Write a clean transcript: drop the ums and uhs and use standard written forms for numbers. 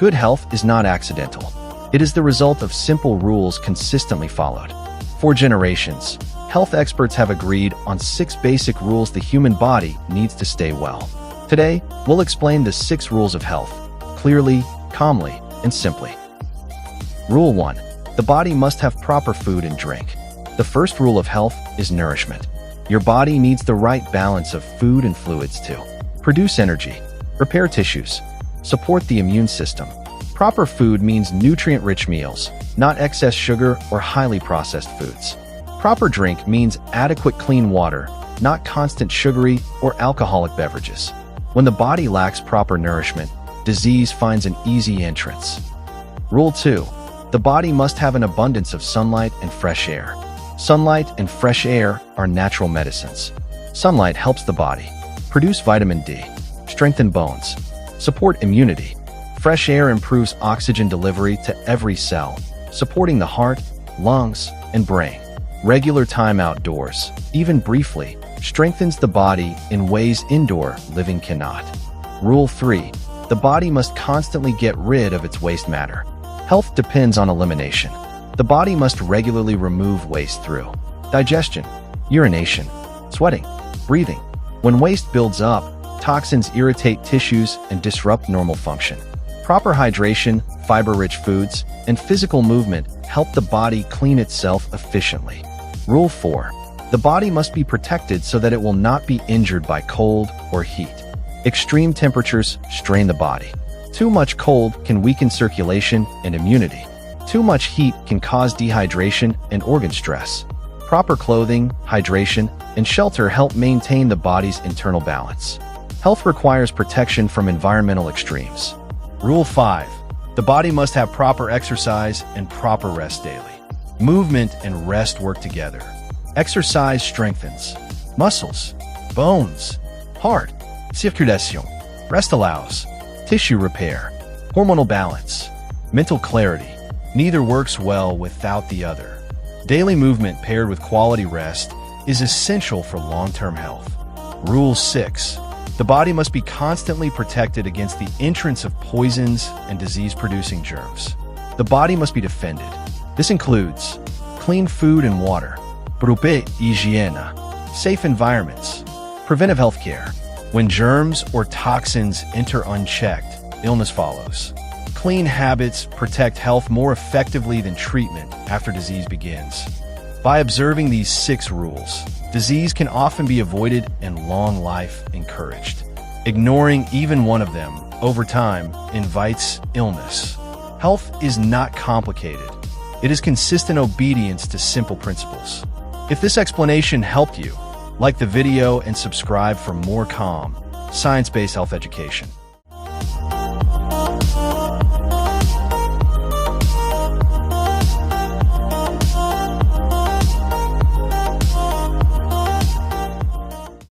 Good health is not accidental. It is the result of simple rules consistently followed. For generations, health experts have agreed on 6 basic rules the human body needs to stay well. Today, we'll explain the 6 rules of health, clearly, calmly, and simply. Rule 1. The body must have proper food and drink. The first rule of health is nourishment. Your body needs the right balance of food and fluids to produce energy, repair tissues, support the immune system. Proper food means nutrient-rich meals, not excess sugar or highly processed foods. Proper drink means adequate clean water, not constant sugary or alcoholic beverages. When the body lacks proper nourishment, disease finds an easy entrance. Rule 2. The body must have an abundance of sunlight and fresh air. Sunlight and fresh air are natural medicines. Sunlight helps the body produce vitamin D, strengthen bones, support immunity. Fresh air improves oxygen delivery to every cell, supporting the heart, lungs, and brain. Regular time outdoors, even briefly, strengthens the body in ways indoor living cannot. Rule 3. The body must constantly get rid of its waste matter. Health depends on elimination. The body must regularly remove waste through digestion, urination, sweating, breathing. When waste builds up, toxins irritate tissues and disrupt normal function. Proper hydration, fiber-rich foods, and physical movement help the body clean itself efficiently. Rule 4. The body must be protected so that it will not be injured by cold or heat. Extreme temperatures strain the body. Too much cold can weaken circulation and immunity. Too much heat can cause dehydration and organ stress. Proper clothing, hydration, and shelter help maintain the body's internal balance. Health requires protection from environmental extremes. Rule 5. The body must have proper exercise and proper rest daily. Movement and rest work together. Exercise strengthens muscles, bones, heart, circulation. Rest allows tissue repair, hormonal balance, mental clarity. Neither works well without the other. Daily movement paired with quality rest is essential for long-term health. Rule 6. The body must be constantly protected against the entrance of poisons and disease-producing germs. The body must be defended. This includes clean food and water, proper hygiene, safe environments, preventive healthcare. When germs or toxins enter unchecked, illness follows. Clean habits protect health more effectively than treatment after disease begins. By observing these 6 rules, disease can often be avoided and long life encouraged. Ignoring even one of them over time invites illness. Health is not complicated. It is consistent obedience to simple principles. If this explanation helped you, like the video and subscribe for more calm, science-based health education.